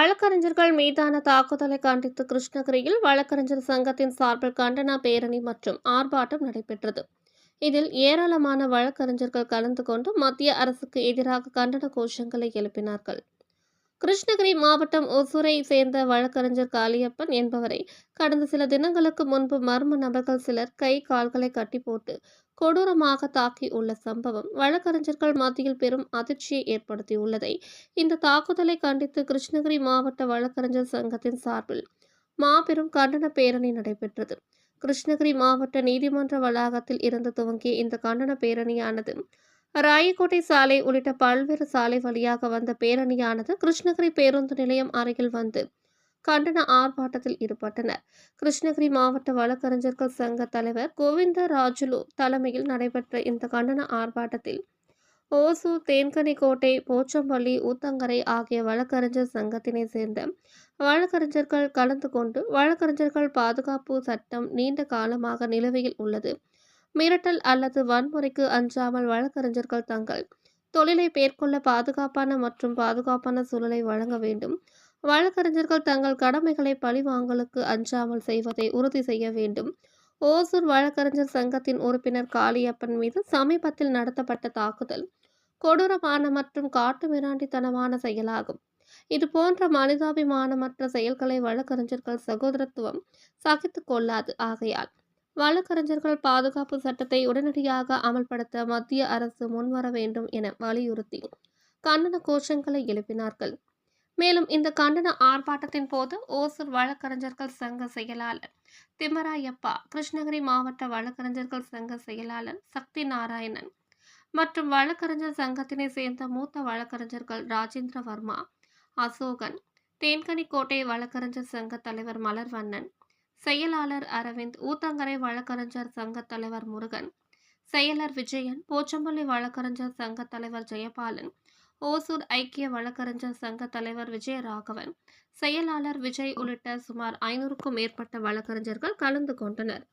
வழக்கறிஞர்கள் மீதான தாக்குதலை கண்டித்து கிருஷ்ணகிரியில் வழக்கறிஞர் சங்கத்தின் சார்பில் கண்டன பேரணி மற்றும் ஆர்ப்பாட்டம் நடைபெற்றது. இதில் ஏராளமான வழக்கறிஞர்கள் கலந்து கொண்டு மத்திய அரசுக்கு எதிராக கண்டன கோஷங்களை எழுப்பினார்கள். கிருஷ்ணகிரி மாவட்டம் ஒசூரை சேர்ந்த வழக்கறிஞர் காளியப்பன் என்பவரை கடந்த சில தினங்களுக்கு முன்பு மர்ம நபர்கள் சிலர் கை கால்களை கட்டி போட்டு கொடூரமாக தாக்கி உள்ள சம்பவம் வழக்கறிஞர்கள் மத்தியில் பெரும் அதிர்ச்சியை ஏற்படுத்தியுள்ளதை இந்த தாக்குதலை கண்டித்து கிருஷ்ணகிரி மாவட்ட வழக்கறிஞர் சங்கத்தின் சார்பில் மாபெரும் கண்டன பேரணி நடைபெற்றது. கிருஷ்ணகிரி மாவட்ட நீதிமன்ற வளாகத்தில் இருந்து துவங்கிய இந்த கண்டன பேரணியானது ராயக்கோட்டை சாலை உள்ளிட்ட பல்வேறு சாலை வழியாக வந்த பேரணியானது கிருஷ்ணகிரி பேருந்து நிலையம் அருகில் வந்து கண்டன ஆர்ப்பாட்டத்தில் ஈடுபட்டனர். கிருஷ்ணகிரி மாவட்ட வழக்கறிஞர்கள் சங்க தலைவர் கோவிந்தராஜுலு தலைமையில் நடைபெற்ற இந்த கண்டன ஆர்ப்பாட்டத்தில் ஓசூர், தேன்கனிக்கோட்டை, போச்சம்பள்ளி, ஊத்தங்கரை ஆகிய வழக்கறிஞர் சங்கத்தினை சேர்ந்த வழக்கறிஞர்கள் கலந்து கொண்டு வழக்கறிஞர்கள் பாதுகாப்பு சட்டம் நீண்ட காலமாக நிலுவையில் உள்ளது, மிரட்டல் அல்லது வன்முறைக்கு அஞ்சாமல் வழக்கறிஞர்கள் தங்கள் தொழிலை மேற்கொள்ள பாதுகாப்பான சூழலை வழங்க வேண்டும், வழக்கறிஞர்கள் தங்கள் கடமைகளை பழிவாங்கலுக்கு அஞ்சாமல் செய்வதை உறுதி செய்ய வேண்டும். ஓசூர் வழக்கறிஞர் சங்கத்தின் உறுப்பினர் காளியப்பன் மீது சமீபத்தில் நடத்தப்பட்ட தாக்குதல் கொடூரமான மற்றும் காட்டுமிராண்டித்தனமான செயலாகும். இதுபோன்ற மனிதாபிமானமற்ற செயல்களை வழக்கறிஞர்கள் சகோதரத்துவம் சகித்துக் கொள்ளாது. ஆகையால் வழக்கறிஞர்கள் பாதுகாப்பு சட்டத்தை உடனடியாக அமல்படுத்த மத்திய அரசு முன்வர வேண்டும் என வலியுறுத்தி கண்டன கோஷங்களை எழுப்பினார்கள். மேலும் இந்த கண்டன ஆர்ப்பாட்டத்தின் போது ஓசூர் வழக்கறிஞர்கள் சங்க செயலாளர் திம்மராயப்பா, கிருஷ்ணகிரி மாவட்ட வழக்கறிஞர்கள் சங்க செயலாளர் சக்தி நாராயணன் மற்றும் வழக்கறிஞர் சங்கத்தினை சேர்ந்த மூத்த வழக்கறிஞர்கள் ராஜேந்திர வர்மா, அசோகன், தேன்கனிக்கோட்டை வழக்கறிஞர் சங்க தலைவர் மலர்வண்ணன், செயலாளர் அரவிந்த், ஊத்தங்கரை வழக்கறிஞர் சங்க தலைவர் முருகன், செயலர் விஜயன், போச்சம்பள்ளி வழக்கறிஞர் சங்க தலைவர் ஜெயபாலன், ஓசூர் ஐக்கிய வழக்கறிஞர் சங்க தலைவர் விஜயராகவன், செயலாளர் விஜய் உள்ளிட்ட சுமார் 500க்கும் மேற்பட்ட வழக்கறிஞர்கள் கலந்து கொண்டனர்.